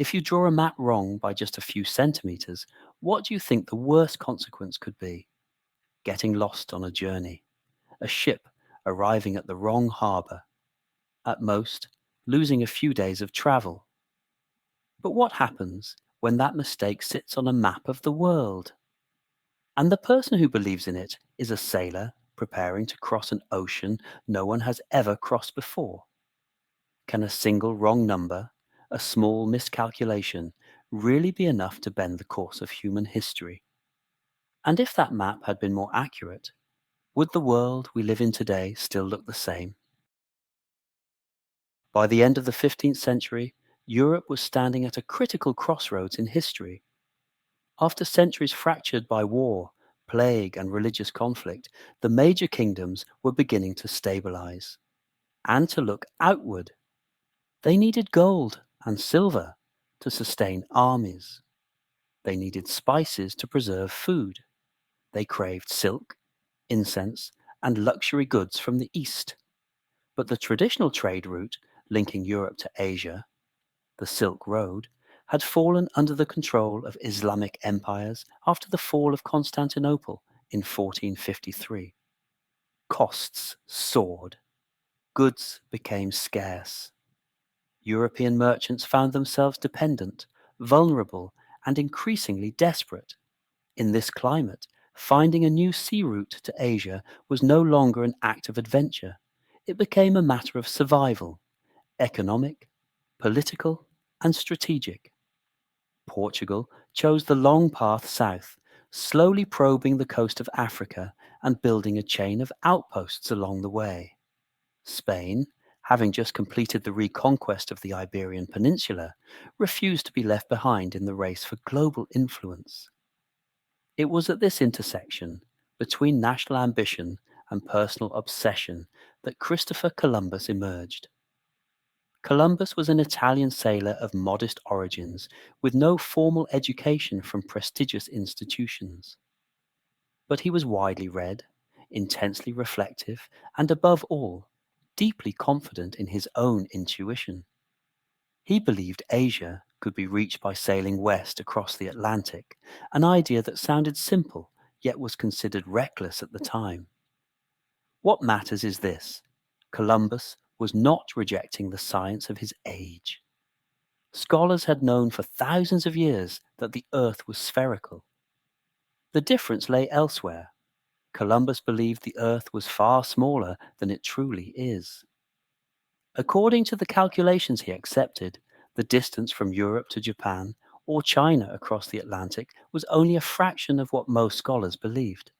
If you draw a map wrong by just a few centimeters, what do you think the worst consequence could be? Getting lost on a journey, a ship arriving at the wrong harbor, at most, losing a few days of travel. But what happens when that mistake sits on a map of the world? And the person who believes in it is a sailor preparing to cross an ocean no one has ever crossed before. Can a single wrong number, a small miscalculation, really be enough to bend the course of human history? And if that map had been more accurate, would the world we live in today still look the same? By the end of the 15th century, Europe was standing at a critical crossroads in history. After centuries fractured by war, plague, and religious conflict, the major kingdoms were beginning to stabilize and to look outward. They needed gold and silver to sustain armies. They needed spices to preserve food. They craved silk, incense, and luxury goods from the East. But the traditional trade route linking Europe to Asia, the Silk Road, had fallen under the control of Islamic empires after the fall of Constantinople in 1453. Costs soared. Goods became scarce. European merchants found themselves dependent, vulnerable, and increasingly desperate. In this climate, finding a new sea route to Asia was no longer an act of adventure. It became a matter of survival, economic, political, and strategic. Portugal chose the long path south, slowly probing the coast of Africa and building a chain of outposts along the way. Spain, having just completed the reconquest of the Iberian Peninsula, refused to be left behind in the race for global influence. It was at this intersection, between national ambition and personal obsession, that Christopher Columbus emerged. Columbus was an Italian sailor of modest origins, with no formal education from prestigious institutions. But he was widely read, intensely reflective, and above all, deeply confident in his own intuition. He believed Asia could be reached by sailing west across the Atlantic, an idea that sounded simple yet was considered reckless at the time. What matters is this: Columbus was not rejecting the science of his age. Scholars had known for thousands of years that the Earth was spherical. The difference lay elsewhere. Columbus believed the Earth was far smaller than it truly is. According to the calculations he accepted, the distance from Europe to Japan or China across the Atlantic was only a fraction of what most scholars believed.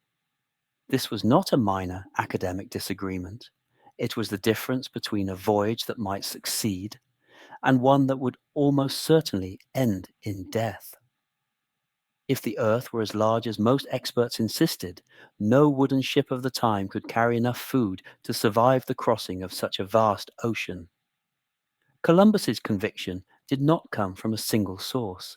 This was not a minor academic disagreement. It was the difference between a voyage that might succeed and one that would almost certainly end in death. If the Earth were as large as most experts insisted, no wooden ship of the time could carry enough food to survive the crossing of such a vast ocean. Columbus's conviction did not come from a single source.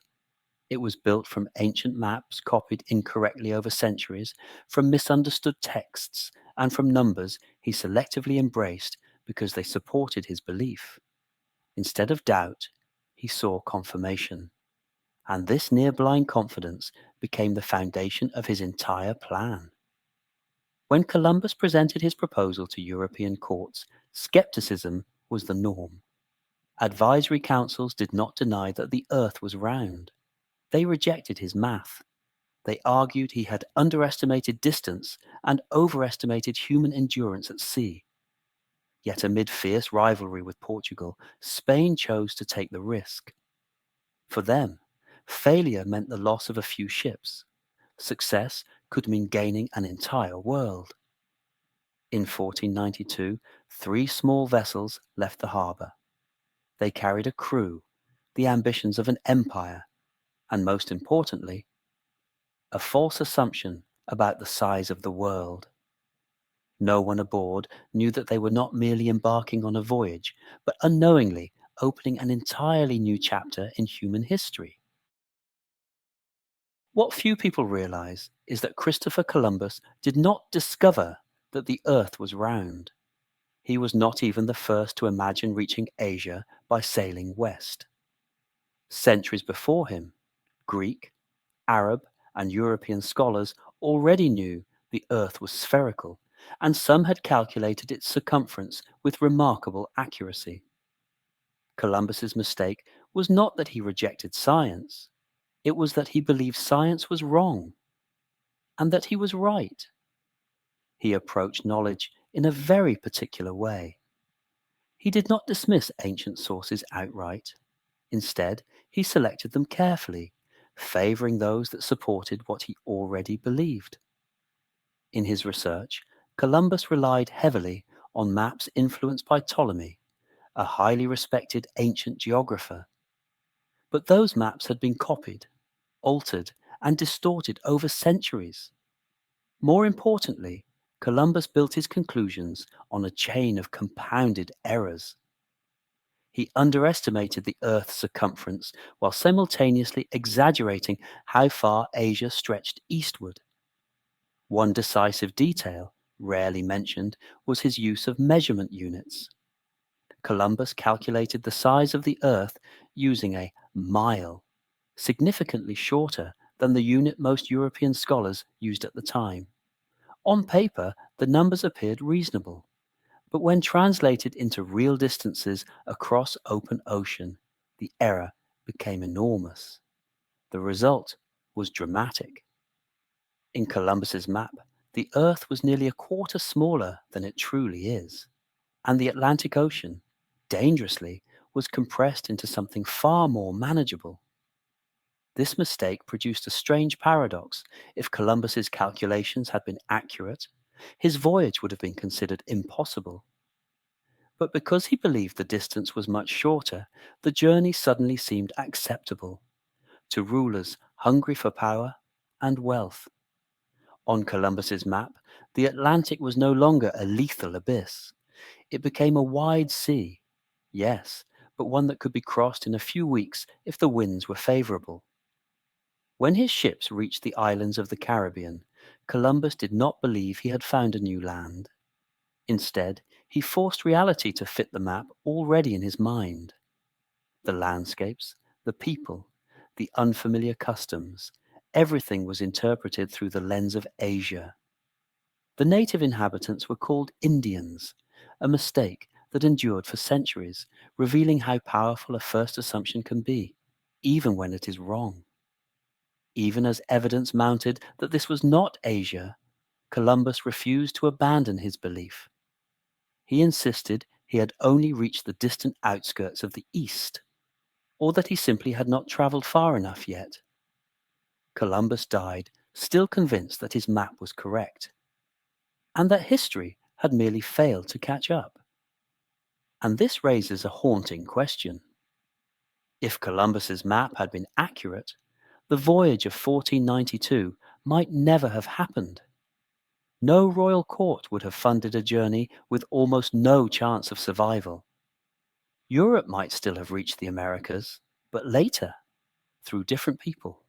It was built from ancient maps copied incorrectly over centuries, from misunderstood texts, and from numbers he selectively embraced because they supported his belief. Instead of doubt, he saw confirmation. And this near-blind confidence became the foundation of his entire plan. When Columbus presented his proposal to European courts, skepticism was the norm. Advisory councils did not deny that the Earth was round. They rejected his math. They argued he had underestimated distance and overestimated human endurance at sea. Yet amid fierce rivalry with Portugal, Spain chose to take the risk. For them, failure meant the loss of a few ships. Success could mean gaining an entire world. In 1492, 3 small vessels left the harbour. They carried a crew, the ambitions of an empire, and most importantly, a false assumption about the size of the world. No one aboard knew that they were not merely embarking on a voyage, but unknowingly opening an entirely new chapter in human history. What few people realize is that Christopher Columbus did not discover that the Earth was round. He was not even the first to imagine reaching Asia by sailing west. Centuries before him, Greek, Arab, and European scholars already knew the Earth was spherical, and some had calculated its circumference with remarkable accuracy. Columbus's mistake was not that he rejected science, it was that he believed science was wrong, and that he was right. He approached knowledge in a very particular way. He did not dismiss ancient sources outright. Instead, he selected them carefully, favoring those that supported what he already believed. In his research, Columbus relied heavily on maps influenced by Ptolemy, a highly respected ancient geographer. But those maps had been copied, altered, and distorted over centuries. More importantly, Columbus built his conclusions on a chain of compounded errors. He underestimated the Earth's circumference while simultaneously exaggerating how far Asia stretched eastward. One decisive detail, rarely mentioned, was his use of measurement units. Columbus calculated the size of the Earth using a mile, significantly shorter than the unit most European scholars used at the time. On paper, the numbers appeared reasonable, but when translated into real distances across open ocean, the error became enormous. The result was dramatic. In Columbus's map, the Earth was nearly a quarter smaller than it truly is, and the Atlantic Ocean, dangerously, was compressed into something far more manageable. This mistake produced a strange paradox. If Columbus's calculations had been accurate, his voyage would have been considered impossible. But because he believed the distance was much shorter, the journey suddenly seemed acceptable to rulers hungry for power and wealth. On Columbus's map, the Atlantic was no longer a lethal abyss. It became a wide sea, yes, but one that could be crossed in a few weeks if the winds were favorable. When his ships reached the islands of the Caribbean, Columbus did not believe he had found a new land. Instead, he forced reality to fit the map already in his mind. The landscapes, the people, the unfamiliar customs, everything was interpreted through the lens of Asia. The native inhabitants were called Indians, a mistake that endured for centuries, revealing how powerful a first assumption can be, even when it is wrong. Even as evidence mounted that this was not Asia, Columbus refused to abandon his belief. He insisted he had only reached the distant outskirts of the East, or that he simply had not traveled far enough yet. Columbus died still convinced that his map was correct, and that history had merely failed to catch up. And this raises a haunting question. If Columbus's map had been accurate, the voyage of 1492 might never have happened. No royal court would have funded a journey with almost no chance of survival. Europe might still have reached the Americas, but later, through different people,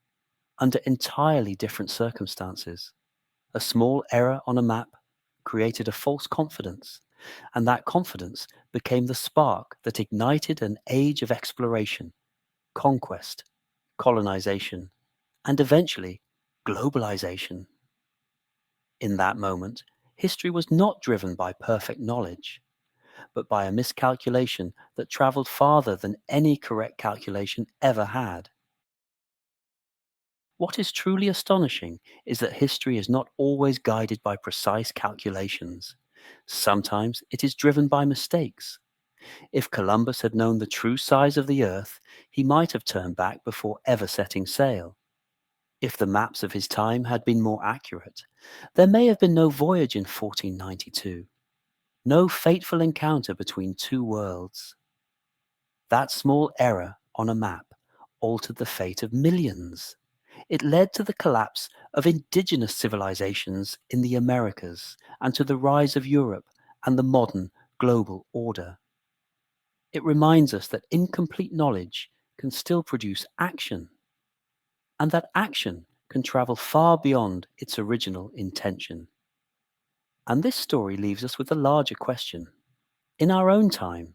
under entirely different circumstances. A small error on a map created a false confidence, and that confidence became the spark that ignited an age of exploration, conquest, colonization, and eventually globalization. In that moment, history was not driven by perfect knowledge, but by a miscalculation that traveled farther than any correct calculation ever had. What is truly astonishing is that history is not always guided by precise calculations. Sometimes it is driven by mistakes. If Columbus had known the true size of the Earth, he might have turned back before ever setting sail. If the maps of his time had been more accurate, there may have been no voyage in 1492, no fateful encounter between two worlds. That small error on a map altered the fate of millions. It led to the collapse of indigenous civilizations in the Americas and to the rise of Europe and the modern global order. It reminds us that incomplete knowledge can still produce action, and that action can travel far beyond its original intention. And this story leaves us with a larger question. In our own time,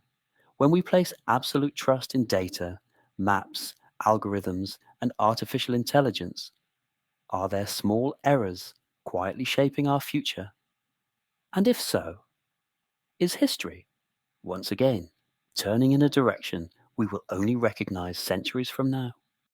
when we place absolute trust in data, maps, algorithms, and artificial intelligence? Are there small errors quietly shaping our future? And if so, is history, once again, turning in a direction we will only recognize centuries from now?